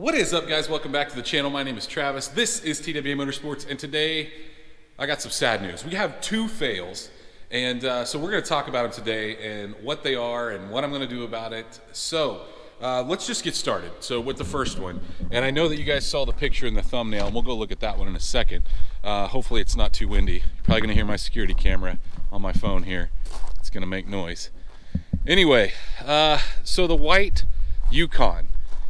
What is up, guys? Welcome back to the channel. My name is Travis. This is TWA Motorsports, and today I got some sad news. We have two fails, and so we're going to talk about them today and what they are and what I'm going to do about it. So let's just get started. So with the first one, and I know that you guys saw the picture in the thumbnail, and we'll go look at that one in a second. Hopefully it's not too windy. You're probably going to hear my security camera on my phone here. It's going to make noise. Anyway, so the white Yukon.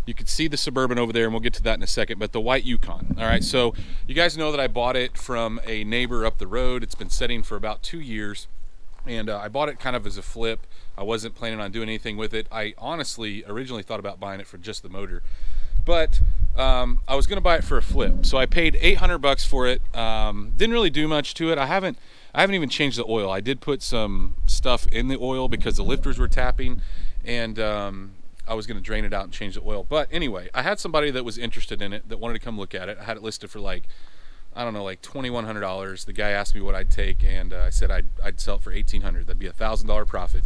You can see the Suburban over there, and we'll get to that in a second, but the white Yukon. All right, so you guys know that I bought it from a neighbor up the road. It's been sitting for about 2 years, and I bought it kind of as a flip. I wasn't planning on doing anything with it. I honestly originally thought about buying it for just the motor, but I was gonna buy it for a flip. So I paid 800 bucks for it. Didn't really do much to it. I haven't even changed the oil. I did put some stuff in the oil because the lifters were tapping, and I was going to drain it out and change the oil. But anyway, I had somebody that was interested in it that wanted to come look at it. I had it listed for like, I don't know, like $2,100. The guy asked me what I'd take, and I said I'd sell it for $1,800. That'd be a $1,000 profit.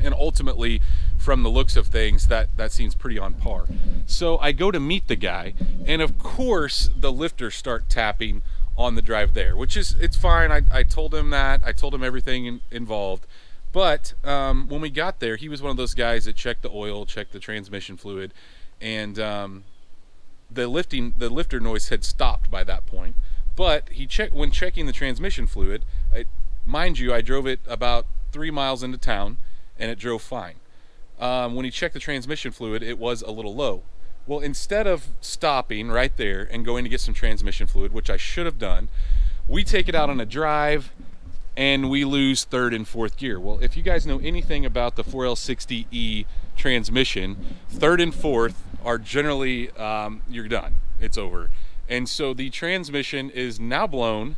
And ultimately, from the looks of things, that seems pretty on par. So I go to meet the guy, and of course the lifters start tapping on the drive there, which is, it's fine. I told him that. I told him everything involved. But when we got there, he was one of those guys that checked the oil, checked the transmission fluid, and the lifter noise had stopped by that point. But when checking the transmission fluid, mind you, I drove it about 3 miles into town, and it drove fine. When he checked the transmission fluid, it was a little low. Well, instead of stopping right there and going to get some transmission fluid, which I should have done, we take it out on a drive, and we lose third and fourth gear. Well, if you guys know anything about the 4L60E transmission, third and fourth are generally, you're done, it's over. And so the transmission is now blown,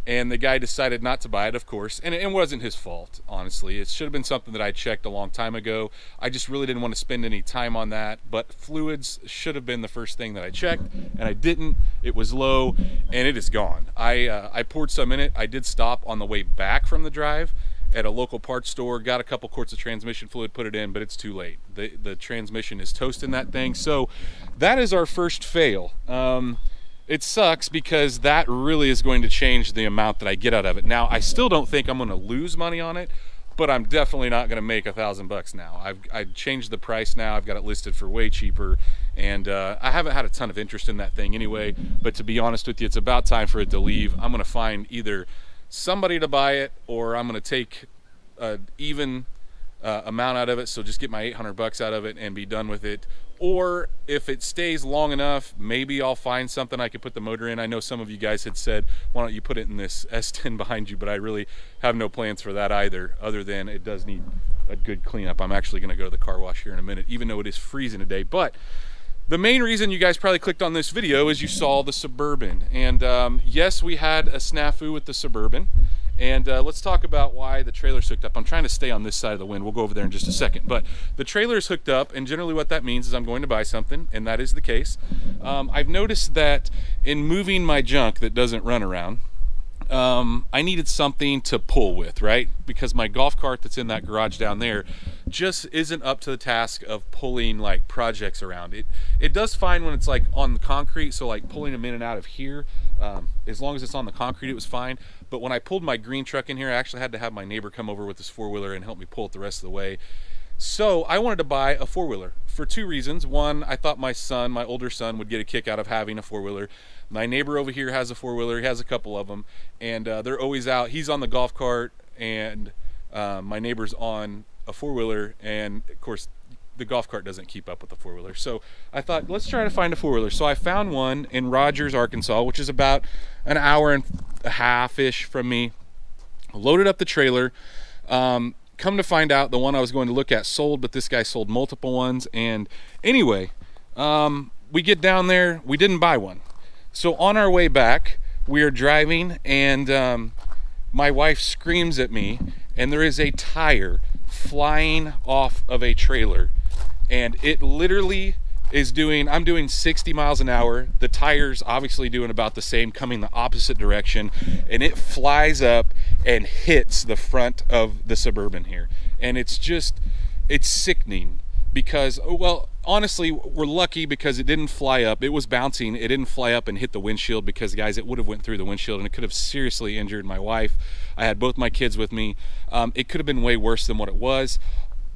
and the guy decided not to buy it, of course, and it wasn't his fault, honestly. It should have been something that I checked a long time ago. I just really didn't want to spend any time on that, but fluids should have been the first thing that I checked, and I didn't. It was low, and it is gone. I poured some in it. I did stop on the way back from the drive at a local parts store, got a couple quarts of transmission fluid, put it in, but it's too late. The transmission is toast in that thing. So that is our first fail. It sucks because that really is going to change the amount that I get out of it. Now, I still don't think I'm going to lose money on it, but I'm definitely not going to make $1,000 now. I've changed the price now. I've got it listed for way cheaper, and I haven't had a ton of interest in that thing anyway. But to be honest with you, it's about time for it to leave. I'm going to find either somebody to buy it, or I'm going to take an even amount out of it, so just get my 800 bucks out of it and be done with it. Or if it stays long enough, maybe I'll find something I could put the motor in. I know some of you guys had said, why don't you put it in this S10 behind you, but I really have no plans for that either, other than it does need a good cleanup. I'm actually going to go to the car wash here in a minute, even though it is freezing today. But the main reason you guys probably clicked on this video is you saw the Suburban. And yes, we had a snafu with the Suburban. And let's talk about why the trailer's hooked up. I'm trying to stay on this side of the wind. We'll go over there in just a second. But the trailer's hooked up, and generally what that means is I'm going to buy something, and that is the case. I've noticed that in moving my junk that doesn't run around, I needed something to pull with, right? Because my golf cart that's in that garage down there just isn't up to the task of pulling like projects around. It does fine when it's like on the concrete, so like pulling them in and out of here, as long as it's on the concrete, it was fine. But when I pulled my green truck in here, I actually had to have my neighbor come over with his four-wheeler and help me pull it the rest of the way. So I wanted to buy a four-wheeler for two reasons. One, I thought my older son, would get a kick out of having a four-wheeler. My neighbor over here has a four-wheeler. He has a couple of them, and they're always out. He's on the golf cart, and my neighbor's on a four-wheeler, and of course the golf cart doesn't keep up with the four-wheeler. So I thought, let's try to find a four-wheeler. So I found one in Rogers, Arkansas, which is about an hour and a half-ish from me. Loaded up the trailer. Come to find out, the one I was going to look at sold, but this guy sold multiple ones. And anyway, we get down there, we didn't buy one. So on our way back, we are driving, and my wife screams at me, and there is a tire flying off of a trailer, and it literally is I'm doing 60 miles an hour. The tire's obviously doing about the same, coming the opposite direction, and it flies up and hits the front of the Suburban here. And it's sickening because, well, honestly, we're lucky because it didn't fly up. It was bouncing. It didn't fly up and hit the windshield because, guys, it would have went through the windshield and it could have seriously injured my wife. I had both my kids with me. It could have been way worse than what it was.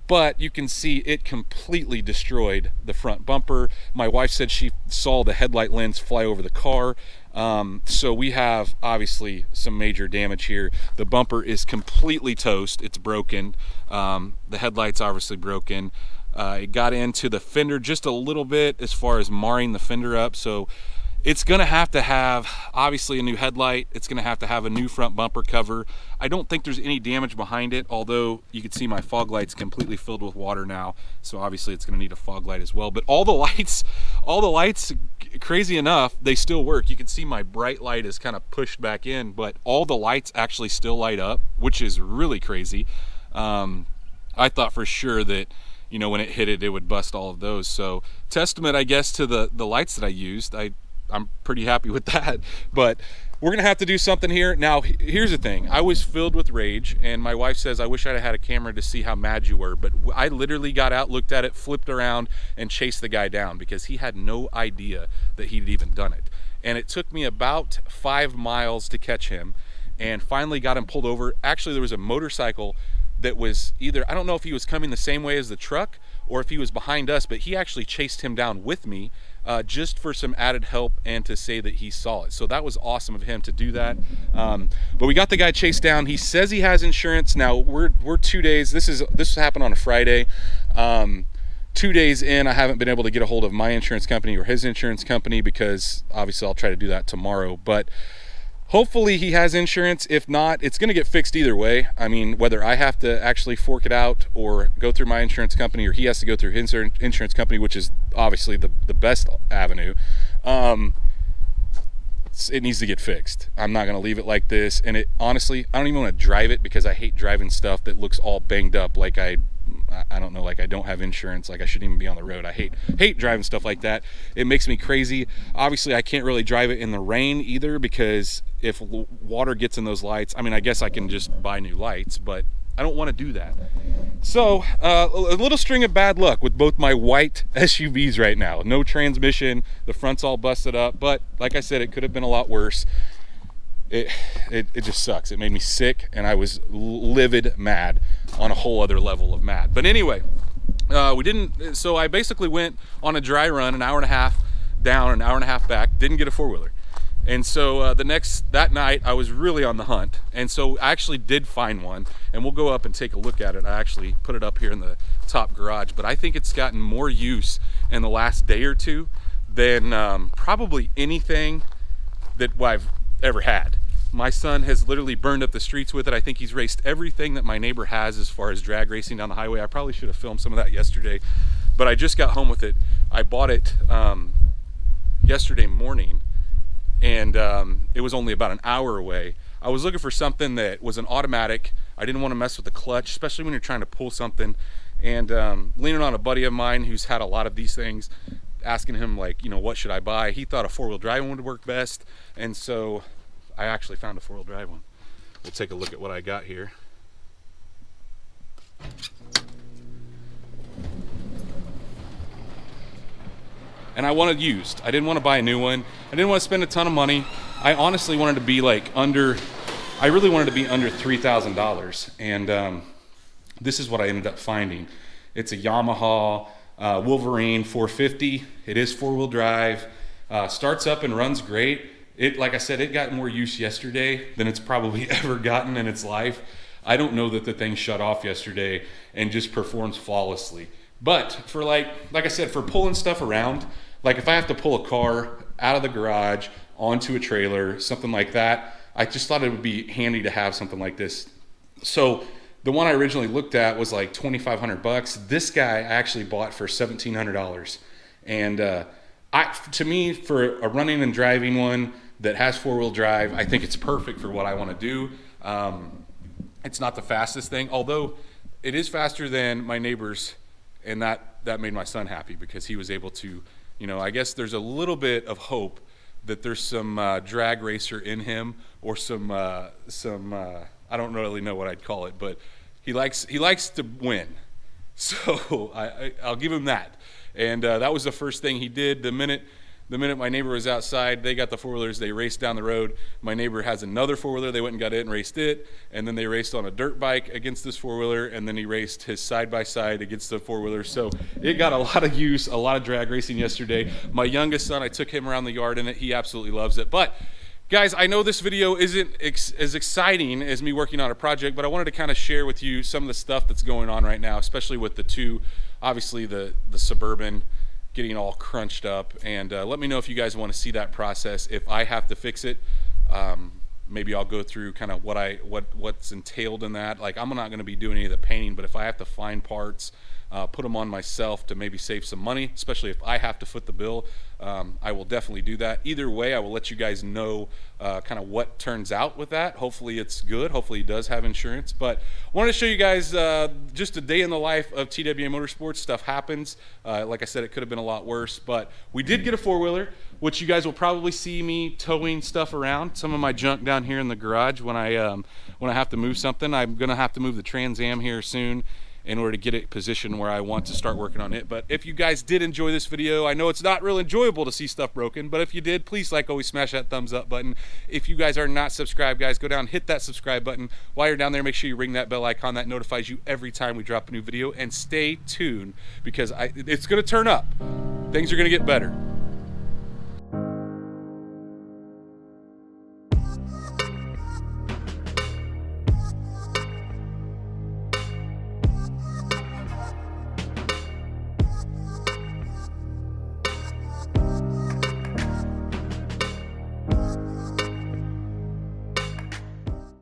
But you can see it completely destroyed the front bumper. My wife said she saw the headlight lens fly over the car. So we have obviously some major damage here. The bumper is completely toast. It's broken. The headlight's obviously broken. It got into the fender just a little bit as far as marring the fender up. So it's going to have obviously a new headlight. It's going to have a new front bumper cover. I don't think there's any damage behind it, although you can see my fog light's completely filled with water now. So obviously it's going to need a fog light as well. But all the lights, crazy enough, they still work. You can see my bright light is kind of pushed back in, but all the lights actually still light up, which is really crazy. I thought for sure that, you know, when it hit it, it would bust all of those. So testament, I guess, to the lights that I used. I'm pretty happy with that, but we're gonna have to do something here. Now, here's the thing. I was filled with rage, and my wife says, I wish I'd had a camera to see how mad you were, but I literally got out, looked at it, flipped around, and chased the guy down because he had no idea that he'd even done it. And it took me about 5 miles to catch him, and finally got him pulled over. Actually, there was a motorcycle that was either, I don't know if he was coming the same way as the truck or if he was behind us, but he actually chased him down with me just for some added help and to say that he saw it. So that was awesome of him to do that. But we got the guy chased down. He says he has insurance. Now we're 2 days. This happened on a Friday. 2 days in, I haven't been able to get a hold of my insurance company or his insurance company because obviously I'll try to do that tomorrow. But hopefully he has insurance. If not, it's going to get fixed either way. I mean, whether I have to actually fork it out or go through my insurance company or he has to go through his insurance company, which is obviously the best avenue, it needs to get fixed. I'm not going to leave it like this. And it honestly, I don't even want to drive it because I hate driving stuff that looks all banged up like I don't know, like I don't have insurance, like I shouldn't even be on the road. I hate driving stuff like that. It makes me crazy. Obviously, I can't really drive it in the rain either because if water gets in those lights, I mean, I guess I can just buy new lights, but I don't want to do that. So a little string of bad luck with both my white SUVs right now. No transmission, the front's all busted up, but like I said, it could have been a lot worse. It just sucks. It made me sick, and I was livid mad on a whole other level of mad. But anyway, so I basically went on a dry run, an hour and a half down, an hour and a half back, didn't get a four-wheeler. And so that night I was really on the hunt. And so I actually did find one, and we'll go up and take a look at it. I actually put it up here in the top garage, but I think it's gotten more use in the last day or two than probably anything that I've ever had. My son has literally burned up the streets with it. I think he's raced everything that my neighbor has as far as drag racing down the highway. I probably should have filmed some of that yesterday, but I just got home with it. I bought it yesterday morning, and it was only about an hour away. I was looking for something that was an automatic. I didn't want to mess with the clutch, especially when you're trying to pull something, and leaning on a buddy of mine who's had a lot of these things, asking him, like, you know, what should I buy? He thought a four-wheel drive one would work best, and so I actually found a four-wheel drive one. We'll take a look at what I got here. And I wanted used. I didn't want to buy a new one. I didn't want to spend a ton of money. I honestly wanted to be like I really wanted to be under $3,000, and this is what I ended up finding. It's a Yamaha Wolverine 450. It is four-wheel drive. Starts up and runs great. Like I said, it got more use yesterday than it's probably ever gotten in its life. I don't know that the thing shut off yesterday and just performs flawlessly. But for like I said, for pulling stuff around, like if I have to pull a car out of the garage onto a trailer, something like that, I just thought it would be handy to have something like this. So the one I originally looked at was like $2,500. This guy I actually bought for $1,700. And to me, for a running and driving one that has four-wheel drive, I think it's perfect for what I want to do. It's not the fastest thing, although it is faster than my neighbor's, and that made my son happy because he was able to, you know, I guess there's a little bit of hope that there's some drag racer in him, or some I don't really know what I'd call it, but he likes to win. So I'll give him that. And that was the first thing he did. The minute my neighbor was outside, they got the four-wheelers, they raced down the road. My neighbor has another four-wheeler, they went and got it and raced it, and then they raced on a dirt bike against this four-wheeler, and then he raced his side-by-side against the four-wheeler. So it got a lot of use, a lot of drag racing yesterday. My youngest son, I took him around the yard in it. He absolutely loves it. But guys, I know this video isn't as exciting as me working on a project, but I wanted to kind of share with you some of the stuff that's going on right now, especially with the two, obviously the Suburban getting all crunched up, and let me know if you guys want to see that process. If I have to fix it, maybe I'll go through kind of what's entailed in that. Like, I'm not going to be doing any of the painting, but if I have to find parts, put them on myself to maybe save some money, especially if I have to foot the bill, I will definitely do that. Either way, I will let you guys know kind of what turns out with that. Hopefully it's good. Hopefully he does have insurance. But I wanted to show you guys just a day in the life of TWA Motorsports. Stuff happens. Like I said, it could have been a lot worse, but we did get a four-wheeler, which you guys will probably see me towing stuff around. Some of my junk down here in the garage when I have to move something. I'm going to have to move the Trans Am here soon in order to get it positioned where I want to start working on it. But if you guys did enjoy this video, I know it's not real enjoyable to see stuff broken, but if you did, please, like always, smash that thumbs up button. If you guys are not subscribed, guys, go down, hit that subscribe button. While you're down there, make sure you ring that bell icon. That notifies you every time we drop a new video, and stay tuned because it's gonna turn up. Things are gonna get better.